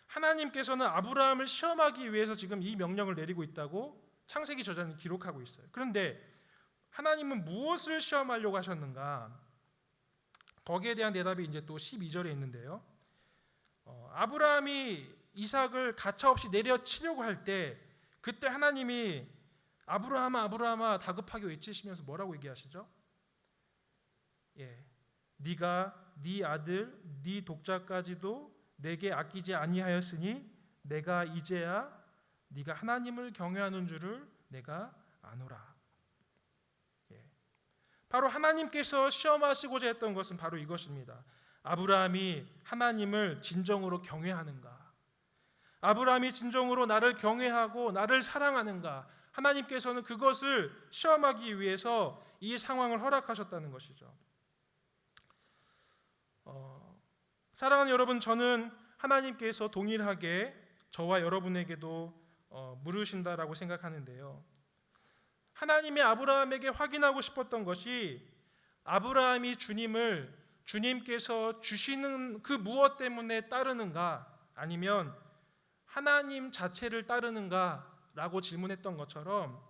하나님께서는 아브라함을 시험하기 위해서 지금 이 명령을 내리고 있다고 창세기 저자는 기록하고 있어요. 그런데 하나님은 무엇을 시험하려고 하셨는가? 거기에 대한 대답이 이제 또 12절에 있는데요. 아브라함이 이삭을 가차없이 내려치려고 할 때 그때 하나님이 아브라함아 아브라함아 다급하게 외치시면서 뭐라고 얘기하시죠? 네가 네 아들 네 독자까지도 내게 아끼지 아니하였으니 내가 이제야 네가 하나님을 경외하는 줄을 내가 아노라. 바로 하나님께서 시험하시고자 했던 것은 바로 이것입니다. 아브라함이 하나님을 진정으로 경외하는가? 아브라함이 진정으로 나를 경외하고 나를 사랑하는가? 하나님께서는 그것을 시험하기 위해서 이 상황을 허락하셨다는 것이죠. 사랑하는 여러분, 저는 하나님께서 동일하게 저와 여러분에게도 물으신다라고 생각하는데요. 하나님이 아브라함에게 확인하고 싶었던 것이 아브라함이 주님께서 주시는 그 무엇 때문에 따르는가, 아니면 하나님 자체를 따르는가라고 질문했던 것처럼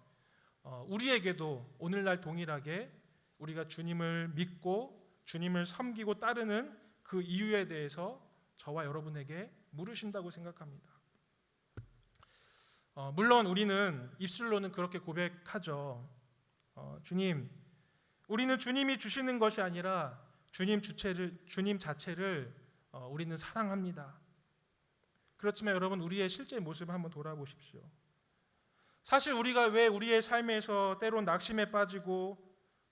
우리에게도 오늘날 동일하게 우리가 주님을 믿고 주님을 섬기고 따르는 그 이유에 대해서 저와 여러분에게 물으신다고 생각합니다. 물론 우리는 입술로는 그렇게 고백하죠. 주님, 우리는 주님이 주시는 것이 아니라 주님 자체를 우리는 사랑합니다. 그렇지만 여러분, 우리의 실제 모습을 한번 돌아보십시오. 사실 우리가 왜 우리의 삶에서 때론 낙심에 빠지고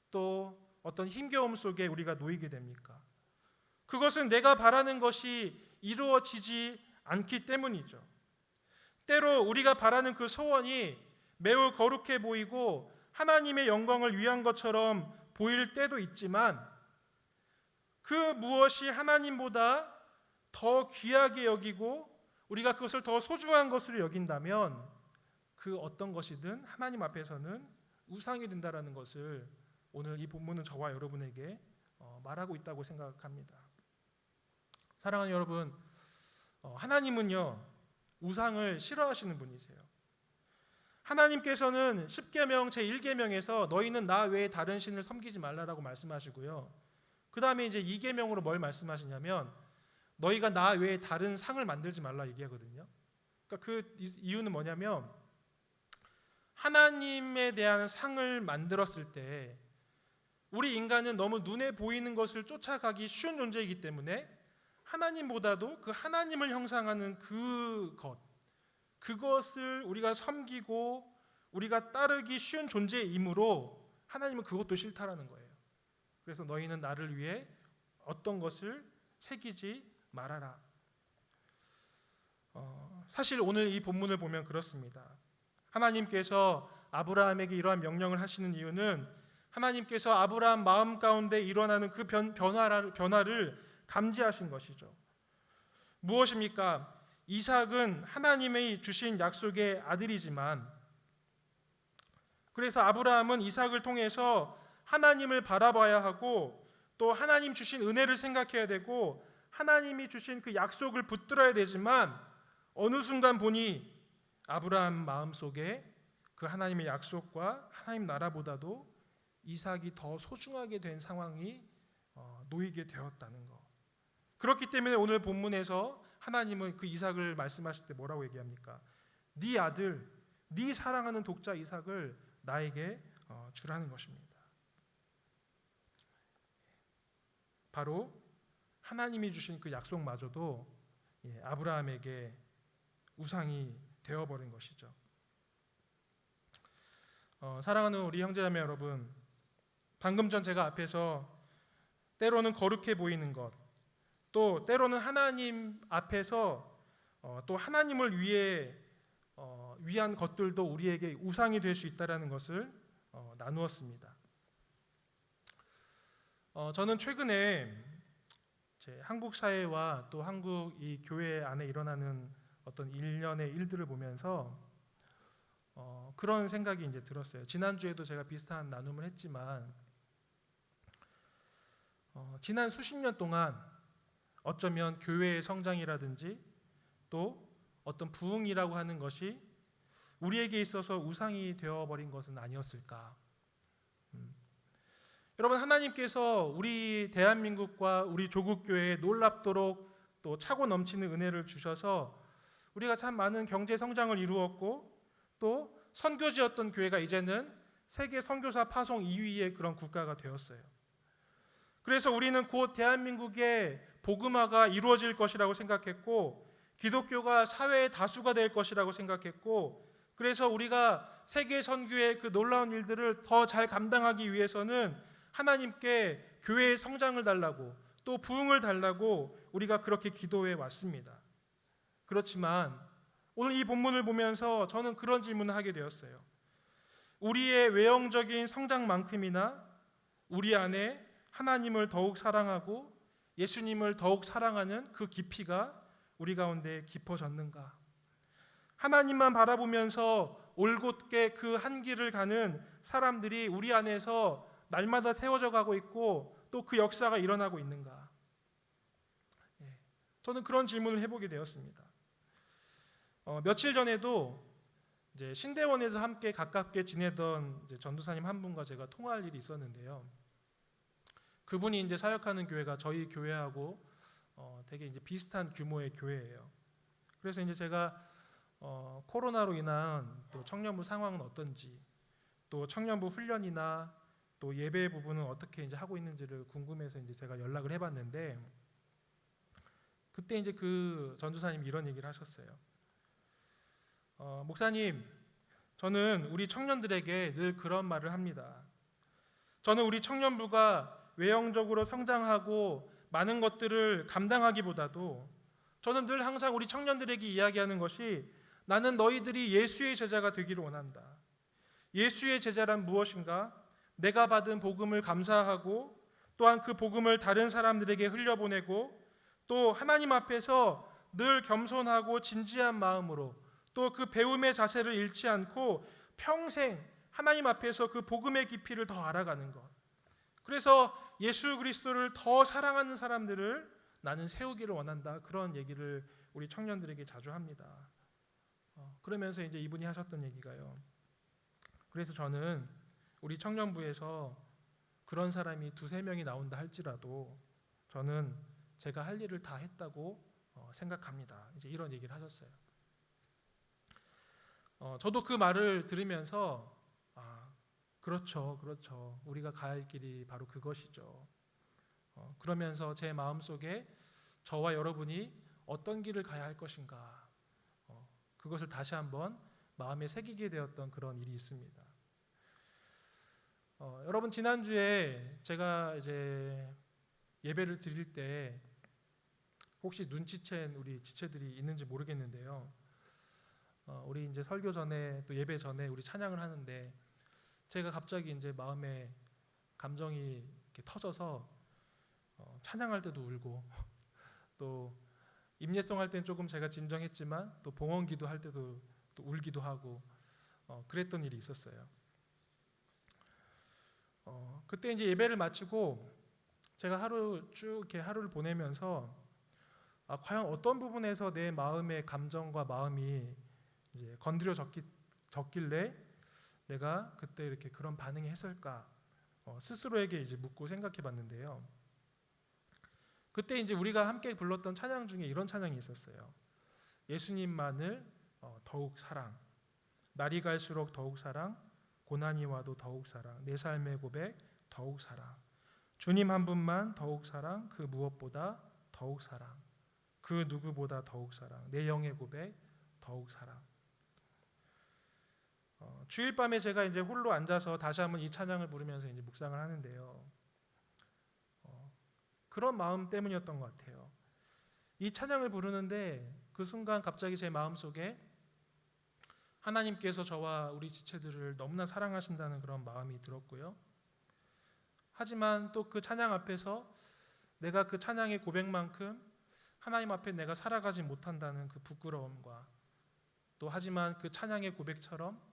또 어떤 힘겨움 속에 우리가 놓이게 됩니까? 그것은 내가 바라는 것이 이루어지지 않기 때문이죠. 때로 우리가 바라는 그 소원이 매우 거룩해 보이고 하나님의 영광을 위한 것처럼 보일 때도 있지만 그 무엇이 하나님보다 더 귀하게 여기고 우리가 그것을 더 소중한 것으로 여긴다면 그 어떤 것이든 하나님 앞에서는 우상이 된다라는 것을 오늘 이 본문은 저와 여러분에게 말하고 있다고 생각합니다. 사랑하는 여러분, 하나님은요 우상을 싫어하시는 분이세요. 하나님께서는 10계명 제1계명에서 너희는 나 외에 다른 신을 섬기지 말라라고 말씀하시고요. 그 다음에 이제 2계명으로 뭘 말씀하시냐면 너희가 나 외에 다른 상을 만들지 말라 얘기하거든요. 그러니까 그 이유는 뭐냐면 하나님에 대한 상을 만들었을 때 우리 인간은 너무 눈에 보이는 것을 쫓아가기 쉬운 존재이기 때문에 하나님보다도 그 하나님을 형상하는 그것을 우리가 섬기고 우리가 따르기 쉬운 존재이므로 하나님은 그것도 싫다라는 거예요. 그래서 너희는 나를 위해 어떤 것을 새기지 말아라. 사실 오늘 이 본문을 보면 그렇습니다. 하나님께서 아브라함에게 이러한 명령을 하시는 이유는 하나님께서 아브라함 마음 가운데 일어나는 그 변화를 감지하신 것이죠. 무엇입니까? 이삭은 하나님의 주신 약속의 아들이지만 그래서 아브라함은 이삭을 통해서 하나님을 바라봐야 하고 또 하나님 주신 은혜를 생각해야 되고 하나님이 주신 그 약속을 붙들어야 되지만 어느 순간 보니 아브라함 마음속에 그 하나님의 약속과 하나님 나라보다도 이삭이 더 소중하게 된 상황이 놓이게 되었다는 것. 그렇기 때문에 오늘 본문에서 하나님은 그 이삭을 말씀하실 때 뭐라고 얘기합니까? 네 아들, 네 사랑하는 독자 이삭을 나에게 주라는 것입니다. 바로 하나님이 주신 그 약속마저도 아브라함에게 우상이 되어버린 것이죠. 사랑하는 우리 형제자매 여러분, 방금 전 제가 앞에서 때로는 거룩해 보이는 것, 또 때로는 하나님 앞에서 또 하나님을 위한 것들도 우리에게 우상이 될 수 있다라는 것을 나누었습니다. 저는 최근에 한국 사회와 또 한국 이 교회 안에 일어나는 어떤 일련의 일들을 보면서 그런 생각이 이제 들었어요. 지난주에도 제가 비슷한 나눔을 했지만 지난 수십 년 동안 어쩌면 교회의 성장이라든지 또 어떤 부흥이라고 하는 것이 우리에게 있어서 우상이 되어버린 것은 아니었을까. 여러분, 하나님께서 우리 대한민국과 우리 조국교회에 놀랍도록 또 차고 넘치는 은혜를 주셔서 우리가 참 많은 경제 성장을 이루었고 또 선교지였던 교회가 이제는 세계 선교사 파송 2위의 그런 국가가 되었어요. 그래서 우리는 곧 대한민국의 복음화가 이루어질 것이라고 생각했고 기독교가 사회의 다수가 될 것이라고 생각했고 그래서 우리가 세계 선교의 그 놀라운 일들을 더 잘 감당하기 위해서는 하나님께 교회의 성장을 달라고 또 부흥을 달라고 우리가 그렇게 기도해 왔습니다. 그렇지만 오늘 이 본문을 보면서 저는 그런 질문을 하게 되었어요. 우리의 외형적인 성장만큼이나 우리 안에 하나님을 더욱 사랑하고 예수님을 더욱 사랑하는 그 깊이가 우리 가운데 깊어졌는가? 하나님만 바라보면서 올곧게 그 한 길을 가는 사람들이 우리 안에서 날마다 세워져 가고 있고 또 그 역사가 일어나고 있는가? 저는 그런 질문을 해보게 되었습니다. 며칠 전에도 이제 신대원에서 함께 가깝게 지내던 이제 전도사님 한 분과 제가 통화할 일이 있었는데요. 그분이 이제 사역하는 교회가 저희 교회하고 되게 이제 비슷한 규모의 교회예요. 그래서 이제 제가 코로나로 인한 또 청년부 상황은 어떤지, 또 청년부 훈련이나 또 예배 부분은 어떻게 이제 하고 있는지를 궁금해서 이제 제가 연락을 해봤는데 그때 이제 그 전도사님이 이런 얘기를 하셨어요. 목사님, 저는 우리 청년들에게 늘 그런 말을 합니다. 저는 우리 청년부가 외형적으로 성장하고 많은 것들을 감당하기보다도 저는 늘 항상 우리 청년들에게 이야기하는 것이 나는 너희들이 예수의 제자가 되기를 원한다. 예수의 제자란 무엇인가? 내가 받은 복음을 감사하고 또한 그 복음을 다른 사람들에게 흘려보내고 또 하나님 앞에서 늘 겸손하고 진지한 마음으로 또 그 배움의 자세를 잃지 않고 평생 하나님 앞에서 그 복음의 깊이를 더 알아가는 것. 그래서 예수 그리스도를 더 사랑하는 사람들을 나는 세우기를 원한다. 그런 얘기를 우리 청년들에게 자주 합니다. 그러면서 이제 이분이 하셨던 얘기가요. 그래서 저는 우리 청년부에서 그런 사람이 2-3명이 나온다 할지라도 저는 제가 할 일을 다 했다고 생각합니다. 이제 이런 얘기를 하셨어요. 저도 그 말을 들으면서 그렇죠. 우리가 가야 할 길이 바로 그것이죠. 그러면서 제 마음속에 저와 여러분이 어떤 길을 가야 할 것인가 그것을 다시 한번 마음에 새기게 되었던 그런 일이 있습니다. 여러분 지난주에 제가 이제 예배를 드릴 때 혹시 눈치챈 우리 지체들이 있는지 모르겠는데요. 우리 이제 설교 전에 또 예배 전에 우리 찬양을 하는데 제가 갑자기 이제 마음에 감정이 이렇게 터져서 찬양할 때도 울고 또 임예송 할 때는 조금 제가 진정했지만 또 봉헌기도 할 때도 또 울기도 하고 그랬던 일이 있었어요. 그때 이제 예배를 마치고 제가 하루 쭉 이렇게 하루를 보내면서 과연 어떤 부분에서 내 마음의 감정과 마음이 이제 건드려졌길래 내가 그때 이렇게 그런 반응이 했을까 스스로에게 이제 묻고 생각해봤는데요. 그때 이제 우리가 함께 불렀던 찬양 중에 이런 찬양이 있었어요. 예수님만을 더욱 사랑, 날이 갈수록 더욱 사랑, 고난이 와도 더욱 사랑, 내 삶의 고백 더욱 사랑, 주님 한 분만 더욱 사랑, 그 무엇보다 더욱 사랑, 그 누구보다 더욱 사랑, 내 영의 고백 더욱 사랑. 주일 밤에 제가 이제 홀로 앉아서 다시 한번 이 찬양을 부르면서 이제 묵상을 하는데요. 그런 마음 때문이었던 것 같아요. 이 찬양을 부르는데 그 순간 갑자기 제 마음속에 하나님께서 저와 우리 지체들을 너무나 사랑하신다는 그런 마음이 들었고요. 하지만 또 그 찬양 앞에서 내가 그 찬양의 고백만큼 하나님 앞에 내가 살아가지 못한다는 그 부끄러움과 또 하지만 그 찬양의 고백처럼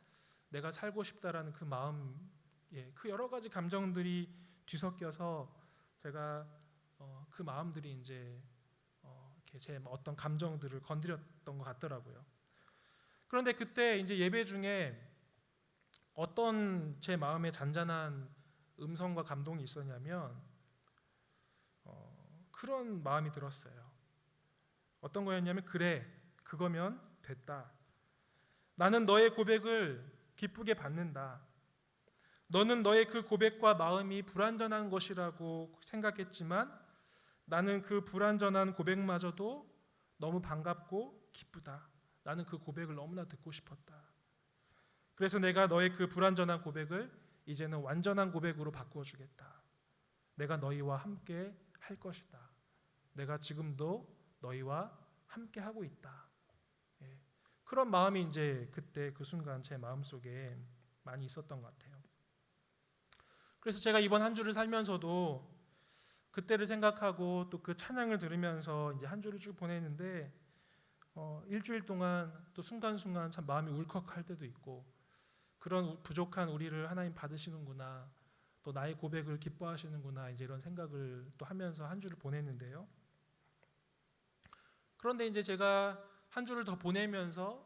내가 살고 싶다라는 그 마음, 그 여러 가지 감정들이 뒤섞여서 제가 그 마음들이 이제 이렇게 제 어떤 감정들을 건드렸던 것 같더라고요. 그런데 그때 이제 예배 중에 어떤 제 마음에 잔잔한 음성과 감동이 있었냐면 그런 마음이 들었어요. 어떤 거였냐면 그래, 그거면 됐다. 나는 너의 고백을 기쁘게 받는다. 너는 너의 그 고백과 마음이 불완전한 것이라고 생각했지만 나는 그 불완전한 고백마저도 너무 반갑고 기쁘다. 나는 그 고백을 너무나 듣고 싶었다. 그래서 내가 너의 그 불완전한 고백을 이제는 완전한 고백으로 바꾸어 주겠다. 내가 너희와 함께 할 것이다. 내가 지금도 너희와 함께 하고 있다. 그런 마음이 이제 그때 그 순간 제 마음속에 많이 있었던 것 같아요. 그래서 제가 이번 한 주를 살면서도 그때를 생각하고 또 그 찬양을 들으면서 이제 한 주를 쭉 보냈는데 일주일 동안 또 순간순간 참 마음이 울컥할 때도 있고 그런 부족한 우리를 하나님 받으시는구나, 또 나의 고백을 기뻐하시는구나, 이제 이런 생각을 또 하면서 한 주를 보냈는데요. 그런데 이제 제가 한 주를 더 보내면서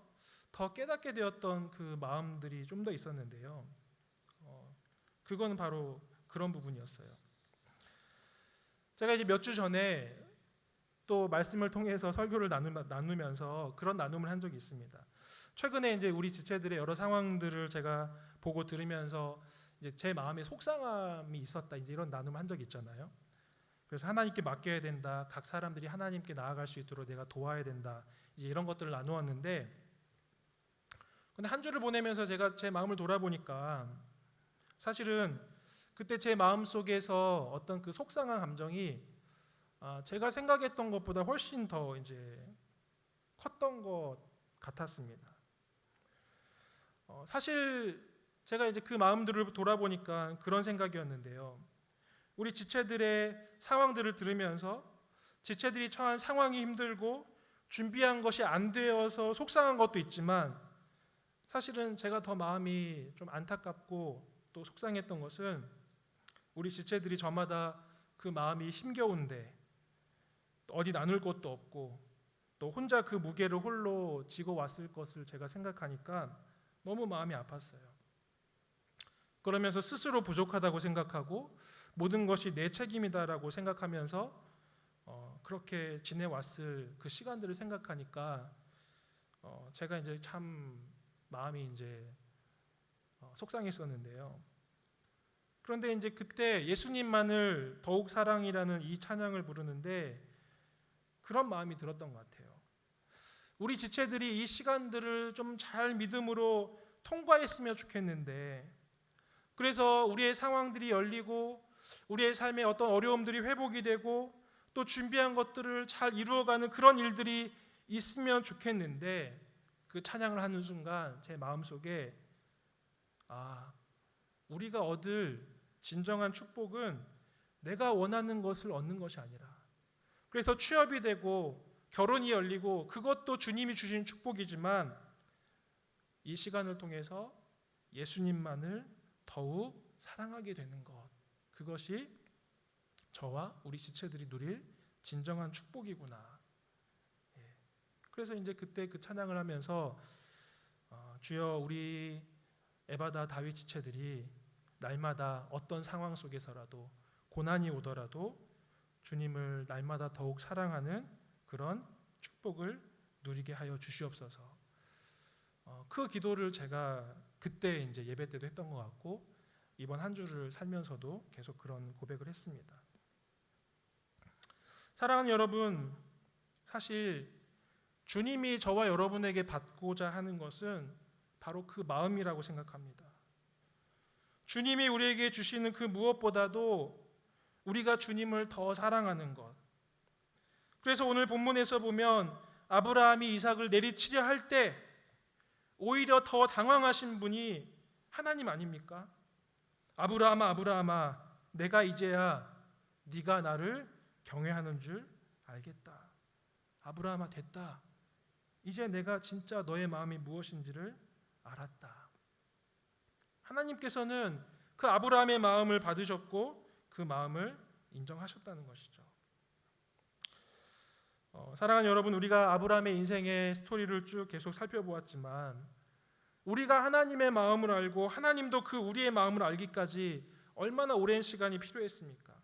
더 깨닫게 되었던 그 마음들이 좀 더 있었는데요. 그거는 바로 그런 부분이었어요. 제가 이제 몇 주 전에 또 말씀을 통해서 설교를 나누면서 그런 나눔을 한 적이 있습니다. 최근에 이제 우리 지체들의 여러 상황들을 제가 보고 들으면서 이제 제 마음에 속상함이 있었다, 이제 이런 나눔을 한 적이 있잖아요. 그래서 하나님께 맡겨야 된다, 각 사람들이 하나님께 나아갈 수 있도록 내가 도와야 된다, 이제 이런 것들을 나누었는데, 근데 한 주를 보내면서 제가 제 마음을 돌아보니까 사실은 그때 제 마음 속에서 어떤 그 속상한 감정이 제가 생각했던 것보다 훨씬 더 이제 컸던 것 같았습니다. 사실 제가 이제 그 마음들을 돌아보니까 그런 생각이었는데요. 우리 지체들의 상황들을 들으면서 지체들이 처한 상황이 힘들고 준비한 것이 안 되어서 속상한 것도 있지만 사실은 제가 더 마음이 좀 안타깝고 또 속상했던 것은 우리 지체들이 저마다 그 마음이 힘겨운데 어디 나눌 것도 없고 또 혼자 그 무게를 홀로 지고 왔을 것을 제가 생각하니까 너무 마음이 아팠어요. 그러면서 스스로 부족하다고 생각하고 모든 것이 내 책임이다라고 생각하면서 그렇게 지내왔을 그 시간들을 생각하니까 제가 이제 참 마음이 이제 속상했었는데요. 그런데 이제 그때 예수님만을 더욱 사랑이라는 이 찬양을 부르는데 그런 마음이 들었던 것 같아요. 우리 지체들이 이 시간들을 좀 잘 믿음으로 통과했으면 좋겠는데, 그래서 우리의 상황들이 열리고 우리의 삶에 어떤 어려움들이 회복이 되고 또 준비한 것들을 잘 이루어가는 그런 일들이 있으면 좋겠는데, 그 찬양을 하는 순간 제 마음속에 우리가 얻을 진정한 축복은 내가 원하는 것을 얻는 것이 아니라, 그래서 취업이 되고 결혼이 열리고 그것도 주님이 주신 축복이지만 이 시간을 통해서 예수님만을 더욱 사랑하게 되는 것, 그것이 저와 우리 지체들이 누릴 진정한 축복이구나. 그래서 이제 그때 그 찬양을 하면서 주여, 우리 에바다 다윗 지체들이 날마다 어떤 상황 속에서라도 고난이 오더라도 주님을 날마다 더욱 사랑하는 그런 축복을 누리게 하여 주시옵소서. 그 기도를 제가 그때 이제 예배 때도 했던 것 같고 이번 한 주를 살면서도 계속 그런 고백을 했습니다. 사랑하는 여러분, 사실 주님이 저와 여러분에게 받고자 하는 것은 바로 그 마음이라고 생각합니다. 주님이 우리에게 주시는 그 무엇보다도 우리가 주님을 더 사랑하는 것. 그래서 오늘 본문에서 보면 아브라함이 이삭을 내리치려 할 때 오히려 더 당황하신 분이 하나님 아닙니까? 아브라함아, 아브라함아, 내가 이제야 네가 나를 경외하는 줄 알겠다. 아브라함아, 됐다. 이제 내가 진짜 너의 마음이 무엇인지를 알았다. 하나님께서는 그 아브라함의 마음을 받으셨고 그 마음을 인정하셨다는 것이죠. 사랑하는 여러분, 우리가 아브라함의 인생의 스토리를 쭉 계속 살펴보았지만 우리가 하나님의 마음을 알고 하나님도 그 우리의 마음을 알기까지 얼마나 오랜 시간이 필요했습니까?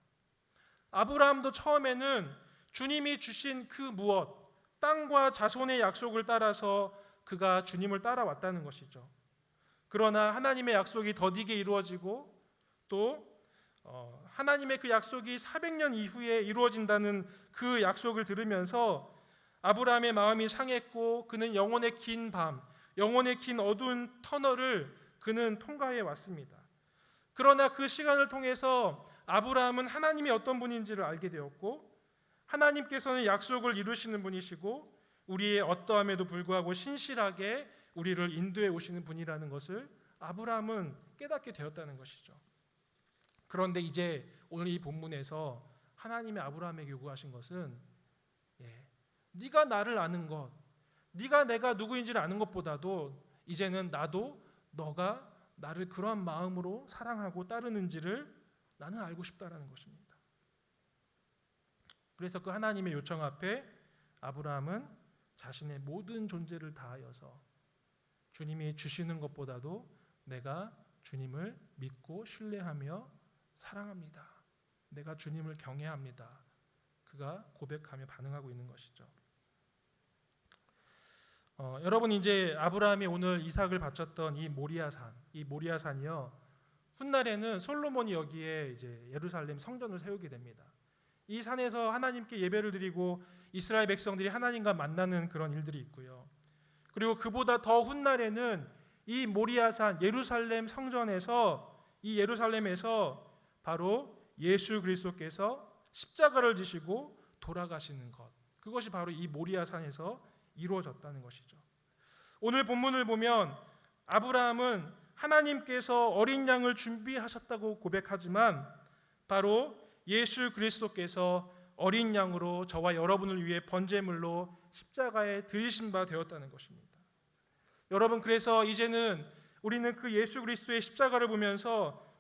아브라함도 처음에는 주님이 주신 그 무엇, 땅과 자손의 약속을 따라서 그가 주님을 따라왔다는 것이죠. 그러나 하나님의 약속이 더디게 이루어지고 또 하나님의 그 약속이 400년 이후에 이루어진다는 그 약속을 들으면서 아브라함의 마음이 상했고 그는 영혼의 긴 밤, 영혼의 긴 어두운 터널을 그는 통과해 왔습니다. 그러나 그 시간을 통해서 아브라함은 하나님이 어떤 분인지를 알게 되었고 하나님께서는 약속을 이루시는 분이시고 우리의 어떠함에도 불구하고 신실하게 우리를 인도해 오시는 분이라는 것을 아브라함은 깨닫게 되었다는 것이죠. 그런데 이제 오늘 이 본문에서 하나님이 아브라함에게 요구하신 것은 네가 나를 아는 것, 네가 내가 누구인지를 아는 것보다도 이제는 나도 너가 나를 그러한 마음으로 사랑하고 따르는지를 나는 알고 싶다라는 것입니다. 그래서 그 하나님의 요청 앞에 아브라함은 자신의 모든 존재를 다하여서 주님이 주시는 것보다도 내가 주님을 믿고 신뢰하며 사랑합니다. 내가 주님을 경외합니다. 그가 고백하며 반응하고 있는 것이죠. 여러분, 이제 아브라함이 오늘 이삭을 바쳤던 이 모리아산이요. 훗날에는 솔로몬이 여기에 이제 예루살렘 성전을 세우게 됩니다. 이 산에서 하나님께 예배를 드리고 이스라엘 백성들이 하나님과 만나는 그런 일들이 있고요. 그리고 그보다 더 훗날에는 이 모리아산 예루살렘 성전에서 이 예루살렘에서 바로 예수 그리스도께서 십자가를 지시고 돌아가시는 것, 그것이 바로 이 모리아산에서 이루어졌다는 것이죠. 오늘 본문을 보면 아브라함은 하나님께서 어린 양을 준비하셨다고 고백하지만 바로 예수 그리스도께서 어린 양으로 저와 여러분을 위해 번제물로 십자가에 들이신 바 되었다는 것입니다. 여러분, 그래서 이제는 우리는 그 예수 그리스도의 십자가를 보면서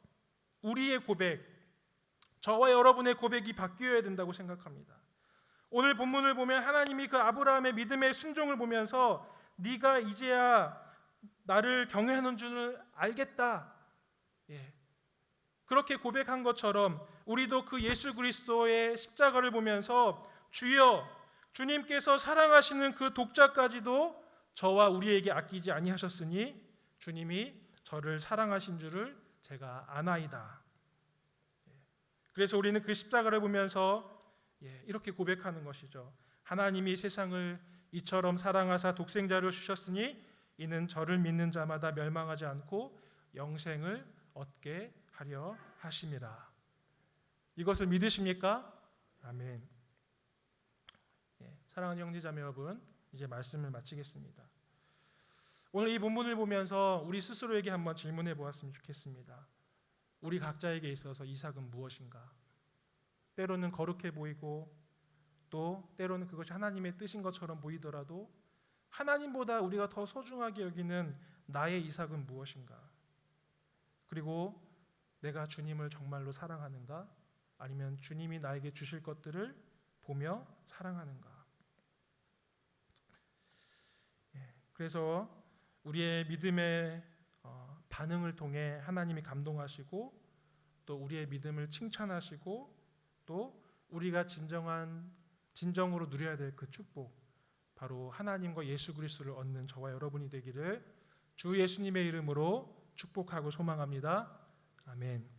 우리의 고백, 저와 여러분의 고백이 바뀌어야 된다고 생각합니다. 오늘 본문을 보면 하나님이 그 아브라함의 믿음의 순종을 보면서 네가 이제야 나를 경외하는 줄 알겠다, 그렇게 고백한 것처럼 우리도 그 예수 그리스도의 십자가를 보면서 주여, 주님께서 사랑하시는 그 독자까지도 저와 우리에게 아끼지 아니하셨으니 주님이 저를 사랑하신 줄을 제가 아나이다. 그래서 우리는 그 십자가를 보면서 이렇게 고백하는 것이죠. 하나님이 세상을 이처럼 사랑하사 독생자를 주셨으니 이는 저를 믿는 자마다 멸망하지 않고 영생을 얻게 하려 하심이라. 이것을 믿으십니까? 아멘. 사랑하는 형제자매 여러분, 이제 말씀을 마치겠습니다. 오늘 이 본문을 보면서 우리 스스로에게 한번 질문해 보았으면 좋겠습니다. 우리 각자에게 있어서 이삭은 무엇인가? 때로는 거룩해 보이고 또 때로는 그것이 하나님의 뜻인 것처럼 보이더라도 하나님보다 우리가 더 소중하게 여기는 나의 이삭은 무엇인가? 그리고 내가 주님을 정말로 사랑하는가? 아니면 주님이 나에게 주실 것들을 보며 사랑하는가? 그래서 우리의 믿음의 반응을 통해 하나님이 감동하시고 또 우리의 믿음을 칭찬하시고 또 우리가 진정으로 누려야 될 그 축복, 바로 하나님과 예수 그리스도를 얻는 저와 여러분이 되기를 주 예수님의 이름으로 축복하고 소망합니다. 아멘.